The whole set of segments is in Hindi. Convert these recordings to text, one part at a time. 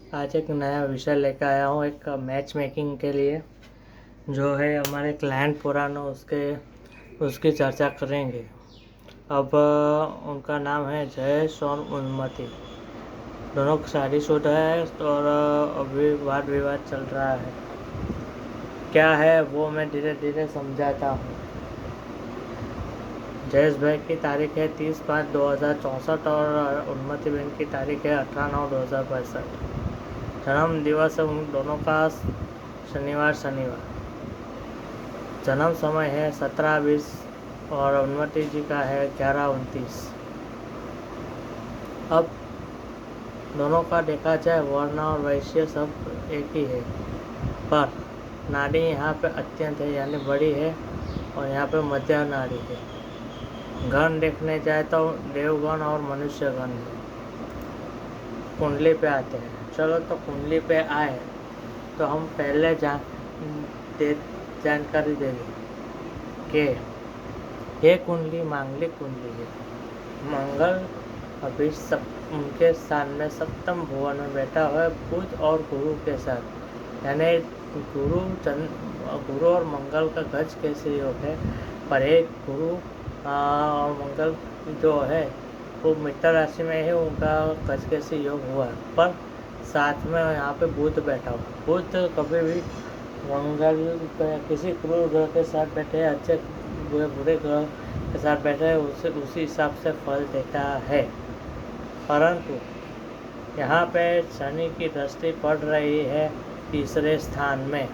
आज एक नया विषय लेकर आया हूँ एक मैच मेकिंग के लिए। जो है हमारे क्लाइंट पुरानो उसकी चर्चा करेंगे। अब उनका नाम है जयेश और उन्नति। दोनों शादीशुदा है और अभी वाद विवाद चल रहा है। क्या है वो मैं धीरे धीरे समझाता हूँ। जयेश भाई की तारीख है 30/5/2064 और उन्नति बहन की तारीख है 18/9/2062। जन्म दिवस है उन दोनों का शनिवार। जन्म समय है 17:20 और उन्नति जी का है 11:29। अब दोनों का देखा जाए वर्ण और वैश्य सब एक ही है, पर नाड़ी यहाँ पे अत्यंत है यानी बड़ी है और यहाँ पे मध्य नाड़ी है। गण देखने जाए तो देवगण और मनुष्य गण है। कुंडली पे आते हैं। चलो तो कुंडली पे आए तो हम पहले जानकारी देंगे कि ये कुंडली मांगलिक कुंडली है। मंगल अभी उनके स्थान में सप्तम भुवन में बैठा हुआ है बुध और गुरु के साथ, यानी गुरु और मंगल का गज कैसे योग है। पर एक गुरु और मंगल जो है वो मित्र राशि में है, उनका गज कैसे योग हुआ है, पर साथ में यहाँ पे बुध बैठा हुआ। बुध कभी भी मंगल किसी क्रूर ग्रह के साथ बैठे, अच्छे बुरे ग्रह के साथ बैठे उसी हिसाब से फल देता है। परंतु यहाँ पे शनि की दृष्टि पड़ रही है तीसरे स्थान में।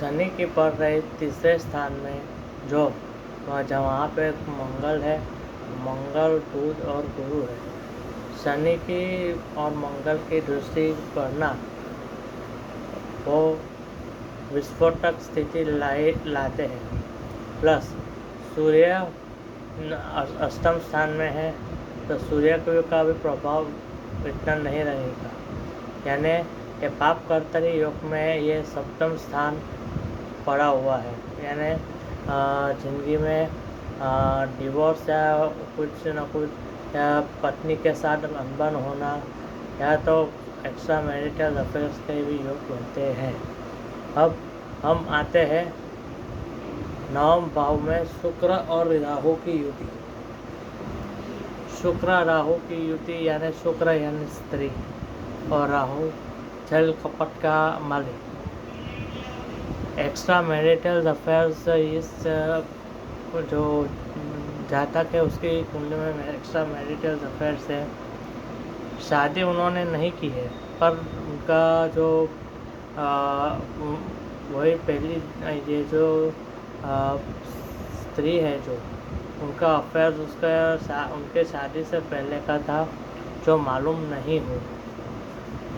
शनि की पड़ रही तीसरे स्थान में जो वहाँ पे मंगल है, मंगल बुध और गुरु है। शनि की और मंगल की दृष्टि पड़ना वो विस्फोटक स्थिति लाते हैं। प्लस सूर्य अष्टम स्थान में है तो सूर्य का भी प्रभाव इतना नहीं रहेगा, यानी ये पाप कर्तरी योग में ये सप्तम स्थान पड़ा हुआ है। यानी जिंदगी में डिवोर्स या कुछ न कुछ या पत्नी के साथ अनबन होना या तो एक्स्ट्रा मैरिटल अफेयर्स के भी योग बनते हैं। अब हम आते हैं नवम भाव में शुक्र और राहु की युति। शुक्र राहु की युति यानी शुक्र यानी स्त्री और राहु छल कपट का मालिक। एक्स्ट्रा मैरिटल अफेयर्स इस जो जातक है उसकी कुंडली में एक्स्ट्रा मैरिटल अफेयर्स है। शादी उन्होंने नहीं की है, पर उनका जो वही पहली ये जो स्त्री है जो उनका अफेयर उनके शादी से पहले का था, जो मालूम नहीं हुआ।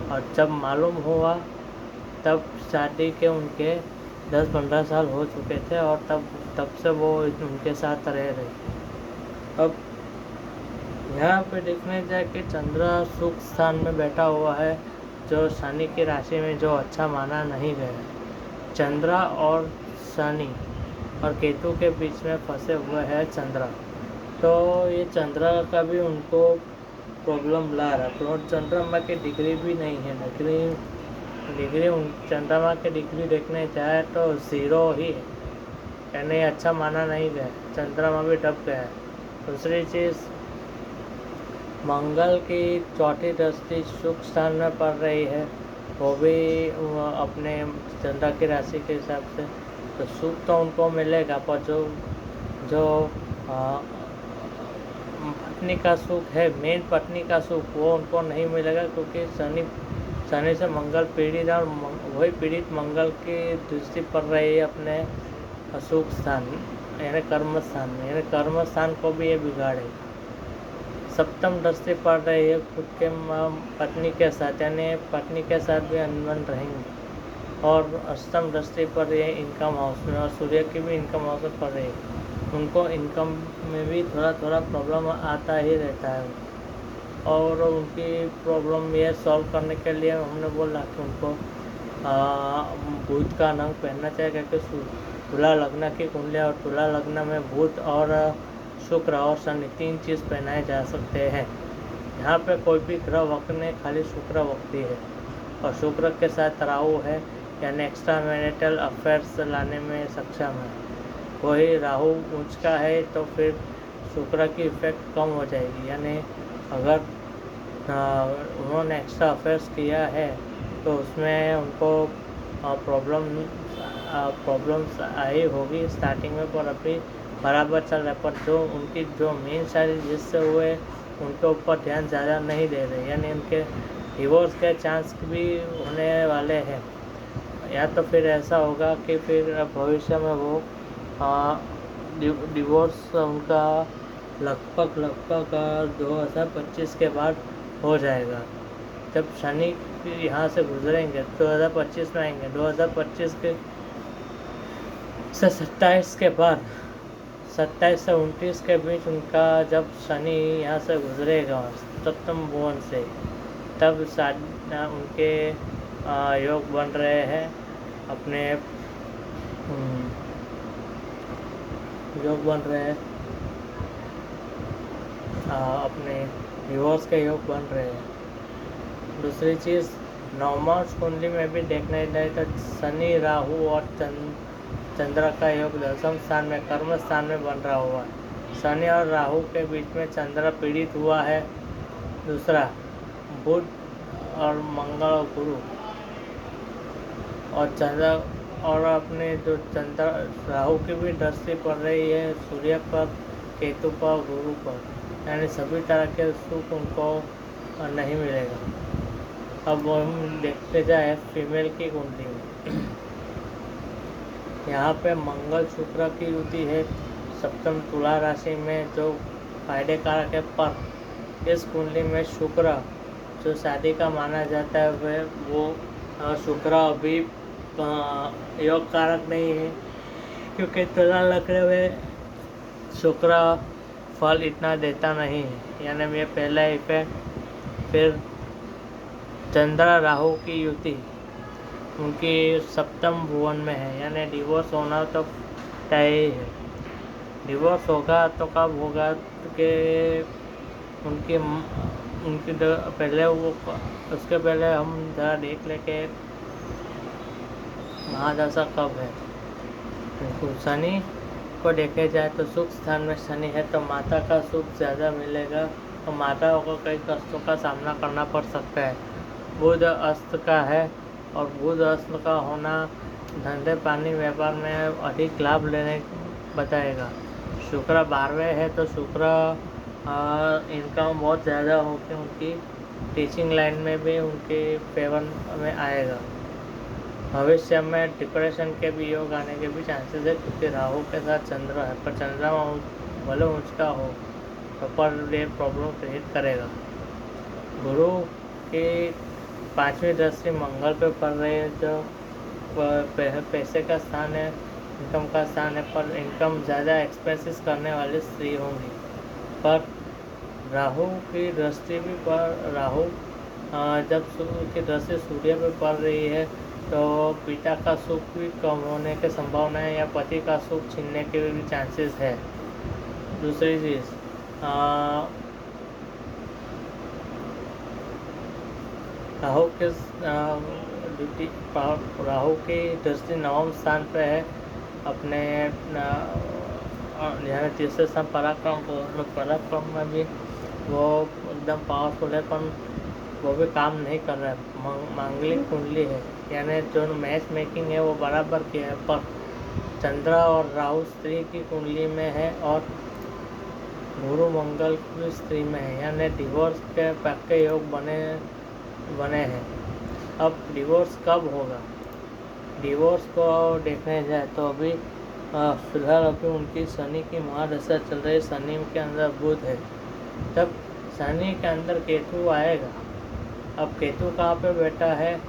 और जब मालूम हुआ तब शादी के उनके 10-15 साल हो चुके थे और तब से वो उनके साथ रह रहे। अब यहाँ पे देखने जाए कि चंद्र सुख स्थान में बैठा हुआ है, जो शनि की राशि में जो अच्छा माना नहीं गया। चंद्र और शनि और केतु के बीच में फंसे हुए हैं चंद्र, तो ये चंद्र का भी उनको प्रॉब्लम ला रहा है। तो चंद्रमा की डिग्री भी नहीं है, डिग्री चंद्रमा की डिग्री देखने जाए तो 0 ही है, यानी अच्छा माना नहीं गया। चंद्रमा भी डब गया है। दूसरी चीज़, मंगल की चौथी दृष्टि सुख स्थान में पड़ रही है, वो भी अपने चंद्र की राशि के हिसाब से, तो सुख तो उनको मिलेगा, पर जो पत्नी का सुख है, मेन पत्नी का सुख वो उनको नहीं मिलेगा, क्योंकि शनि से मंगल पीड़ित और वही पीड़ित मंगल की दृष्टि पड़ रही है अपने सुख स्थान यानी कर्म स्थान में, यानी कर्म स्थान को भी ये बिगाड़ेगा। सप्तम दृष्टि पड़ रही है खुद के पत्नी के साथ, यानी पत्नी के साथ भी अनबन रहेंगे। और अष्टम दृष्टि पर ये इनकम हाउस में और सूर्य की भी इनकम हाउस में पड़ रही है, उनको इनकम में भी थोड़ा प्रॉब्लम आता ही रहता है। और उनकी प्रॉब्लम ये सॉल्व करने के लिए हमने बोला कि उनको बुध का नंग पहनना चाहिए, क्योंकि तुला लग्न की कुंडली और तुला लग्न में बुध और शुक्र और शनि 3 चीज़ पहनाए जा सकते हैं। यहाँ पे कोई भी ग्रह वक्त नहीं, खाली शुक्र वक्ती है और शुक्र के साथ राहु है, यानी एक्स्ट्रा मैरिटल अफेयर्स लाने में सक्षम है। वही राहु उच्च का है तो फिर शुक्र की इफेक्ट कम हो जाएगी, यानी अगर उन्होंने एक्स्ट्रा अफेयर्स किया है तो उसमें उनको प्रॉब्लम्स आई होगी स्टार्टिंग में, पर अभी बराबर चल रहा है। पर जो उनकी जो मेन शादी जिससे हुए उनके ऊपर ध्यान ज़्यादा नहीं दे रहे, यानी उनके डिवोर्स के चांस भी होने वाले हैं। या तो फिर ऐसा होगा कि फिर भविष्य में वो डिवोर्स उनका लगभग 2025 के बाद हो जाएगा। जब शनि यहाँ से गुजरेंगे 2025 में आएंगे, 2025 के से 27 के बाद 27 से 29 के बीच उनका जब शनि यहाँ से गुजरेगा सप्तम भुवन से, तब उनके योग बन रहे हैं अपने योग बन रहे हैं अपने डिवोर्स के योग बन रहे हैं। दूसरी चीज़ नवमांश कुंडली में भी देखने जाए तो शनि राहु और चंद्र का योग 10वें स्थान में कर्म स्थान में बन रहा हुआ है। शनि और राहु के बीच में चंद्र पीड़ित हुआ है। दूसरा बुध और मंगल और गुरु और चंद्र और अपने जो चंद्र राहु की भी दृष्टि पड़ रही है सूर्य पर, केतु पर, गुरु पर, यानी सभी तरह के सुख उनको नहीं मिलेगा। अब हम देखते जाए फीमेल की कुंडली में। यहाँ पे मंगल शुक्र की युति है सप्तम तुला राशि में, जो फायदे कारक है। पर इस कुंडली में शुक्र जो शादी का माना जाता है वो शुक्र अभी योग कारक नहीं है, क्योंकि तुला लग्न में शुक्र फल इतना देता नहीं है, यानी ये पहला इफेक्ट। फिर चंद्र राहु की युति उनकी सप्तम भुवन में है, यानी डिवोर्स होना तो तय है। डिवोर्स होगा तो कब होगा कि उनकी पहले वो उसके पहले हम ज़रा देख ले के महादशा कब है। शनि को देखे जाए तो सुख स्थान में शनि है तो माता का सुख ज़्यादा मिलेगा और माता को कई कष्टों का सामना करना पड़ सकता है। बुध अस्त का है और बुध अस्त का होना धंधे पानी व्यापार में अधिक लाभ लेने बताएगा। शुक्र 12वें है तो शुक्र इनकम बहुत ज़्यादा होकर उनकी टीचिंग लाइन में भी उनके फेवर में आएगा। भविष्य में डिप्रेशन के भी योग आने के भी चांसेस है, क्योंकि राहु के साथ चंद्र है, पर चंद्रमा भले ऊँचा हो तो पर ये प्रॉब्लम क्रिएट करेगा। गुरु की 5वीं दृष्टि मंगल पे पड़ रही है, जो पैसे का स्थान है, इनकम का स्थान है, पर इनकम ज़्यादा एक्सपेंसेस करने वाली स्त्री होंगी। पर राहु की दृष्टि भी पर राहु जब की दृष्टि सूर्य पे पड़ रही है तो पिता का सुख भी कम होने की संभावना है या पति का सुख छीनने के भी चांसेस है। दूसरी चीज़ राहु की दृष्टि 9वें स्थान पे है अपने यहाँ तीसरे स्थान पराक्रम में भी वो एकदम पावरफुल है, पर वो भी काम नहीं कर रहा है। मांगलिक कुंडली है, यानी जो मैच मेकिंग है वो बराबर की है, पर चंद्र और राहु स्त्री की कुंडली में है और गुरु मंगल की स्त्री में है, यानी डिवोर्स के पक्के योग बने हैं। अब डिवोर्स कब होगा? डिवोर्स को देखने जाए तो अभी फिलहाल अभी उनकी शनि की महादशा चल रही है। शनि के अंदर बुध है, तब शनि के अंदर केतु आएगा। अब केतु कहाँ पे बैठा है?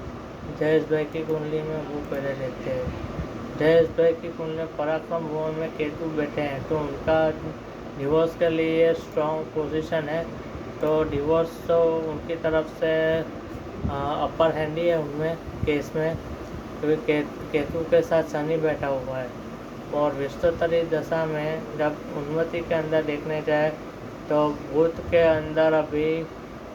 जयेश भाई की कुंडली में, वो पहले देखते हैं। जयेश भाई की कुंडली में पराक्रम भुवन में केतु बैठे हैं, तो उनका डिवोर्स के लिए स्ट्रॉन्ग पोजीशन है, तो डिवोर्स तो उनकी तरफ से अपर हैंड ही है उनमें केस में, क्योंकि केतु के साथ शनि बैठा हुआ है। और विस्तृतरी दशा में जब उन्नति के अंदर देखने जाए तो बुध के अंदर अभी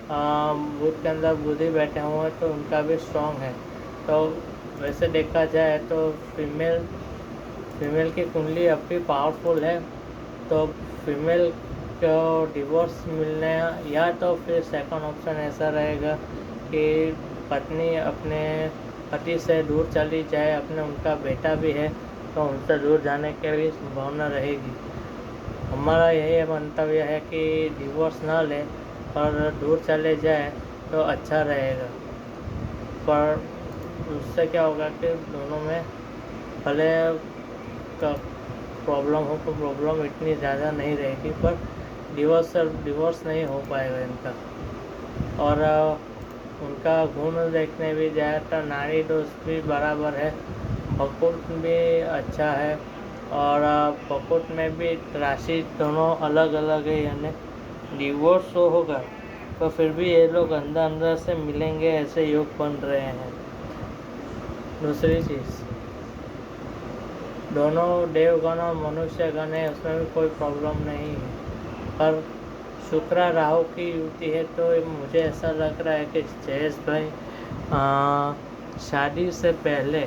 बुध के अंदर बुद्धि बैठे हुए हैं तो उनका भी स्ट्रॉन्ग है। तो वैसे देखा जाए तो फीमेल की कुंडली अब भी पावरफुल है। तो फीमेल को डिवोर्स मिलने या तो फिर सेकंड ऑप्शन ऐसा रहेगा कि पत्नी अपने पति से दूर चली जाए, अपने उनका बेटा भी है तो उनसे दूर जाने की भी संभावना रहेगी। हमारा यही मंतव्य है कि डिवोर्स ना ले और दूर चले जाए तो अच्छा रहेगा। पर उससे क्या होगा कि दोनों में भले प्रॉब्लम हो तो प्रॉब्लम इतनी ज़्यादा नहीं रहेगी, पर डिवोर्स नहीं हो पाएगा इनका। और उनका गुण देखने भी जाए तो नारी दोष भी बराबर है, भकुट भी अच्छा है और भकुट में भी राशि दोनों अलग अलग है, यानी डिवोर्स तो होगा तो फिर भी ये लोग अंदर से मिलेंगे, ऐसे योग बन रहे हैं। दूसरी चीज़, दोनों देवगण और मनुष्यगण है, उसमें भी कोई प्रॉब्लम नहीं है, पर शुक्र राहु की युति है तो मुझे ऐसा लग रहा है कि जयेश भाई शादी से पहले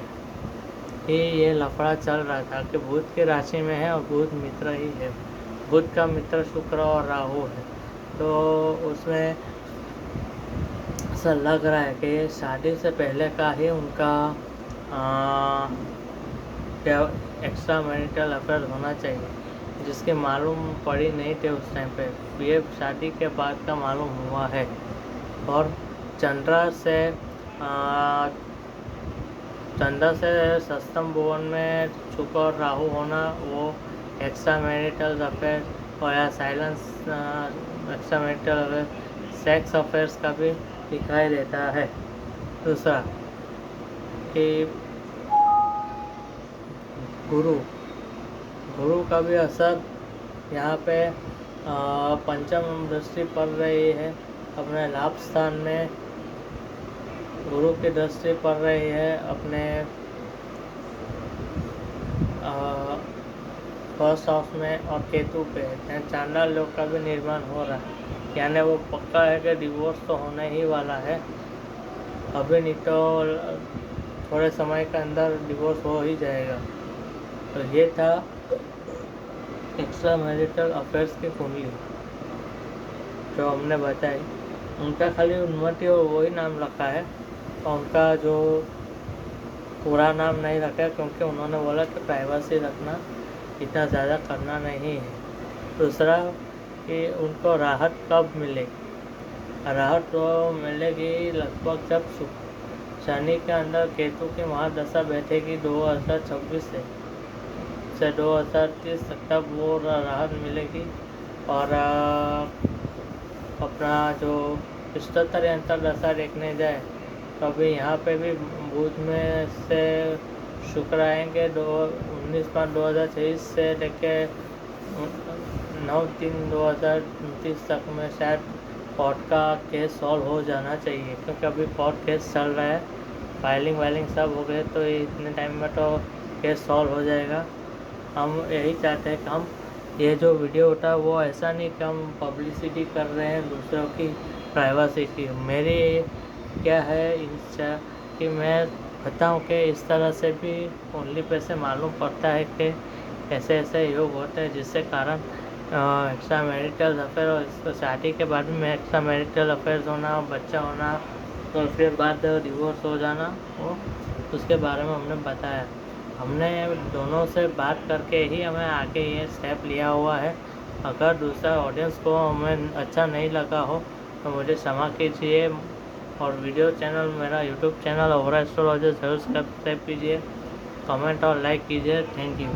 ही ये लफड़ा चल रहा था कि बुध की राशि में है और बुध मित्र ही है, बुध का मित्र शुक्र और राहु है। तो उसमें ऐसा लग रहा है कि शादी से पहले का ही उनका एक्स्ट्रा मैरिटल अफेयर होना चाहिए, जिसके मालूम पड़ी नहीं थे उस टाइम पे, ये शादी के बाद का मालूम हुआ है। और चंद्रा से सप्तम भुवन में शुक्र और राहु होना, वो एक्स्ट्रा मैरिटल अफेयर और या silence extra marital affair sex affairs का भी दिखाई देता है। दूसरा कि गुरु का भी असर यहाँ पे पंचम दृष्टि पड़ रही है, अपने लाभ स्थान में गुरु की दृष्टि पड़ रही है, अपने फर्स्ट हाउस में और केतु पे चांडाल योग का भी निर्माण हो रहा है, यानी वो पक्का है कि डिवोर्स तो होने ही वाला है, अभी नहीं तो थोड़े समय के अंदर डिवोर्स हो ही जाएगा। तो ये था एक्स्ट्रा मैरिटल अफेयर्स की कुंडली जो हमने बताई। उनका खाली उन्नति और वही नाम रखा है और उनका जो पूरा नाम नहीं रखा, क्योंकि उन्होंने बोला कि प्राइवेसी रखना, इतना ज़्यादा करना नहीं है। दूसरा कि उनको राहत कब मिलेगी, राहत तो मिलेगी लगभग जब शनि के अंदर केतु की महादशा बैठेगी 2026 से 2030 तक, तब वो राहत मिलेगी। और अपना जो 75 अंतरदशा देखने जाए तो अभी यहाँ पे भी बुध में से शुक्र आएंगे 19/5/2023 से लेके 9/3/2029 तक में शायद कोर्ट का केस सॉल्व हो जाना चाहिए, क्योंकि अभी कोर्ट केस चल रहा है, फाइलिंग सब हो गए तो इतने टाइम में तो केस सॉल्व हो जाएगा। हम यही चाहते हैं कि हम ये जो वीडियो होता है वो ऐसा नहीं कि हम पब्लिसिटी कर रहे हैं दूसरों की प्राइवेसी की। मेरी क्या है इच्छा कि मैं बताऊं कि इस तरह से भी ओनली पे से मालूम पड़ता है कि ऐसे ऐसे योग होते हैं जिससे कारण एक्स्ट्रा मैरिटल अफेयर और शादी के बाद में एक्स्ट्रा मैरिटल अफेयर्स होना, बच्चा होना, तो फिर बाद डिवोर्स हो जाना, वो उसके बारे में हमने बताया। हमने दोनों से बात करके ही हमें आगे ये स्टेप लिया हुआ है। अगर दूसरा ऑडियंस को हमें अच्छा नहीं लगा हो तो मुझे क्षमा कीजिए, और वीडियो चैनल मेरा यूट्यूब चैनल ओवरा एस्ट्रोलॉजर ज़रूर सब्सक्राइब कीजिए, कमेंट और लाइक कीजिए। Thank you.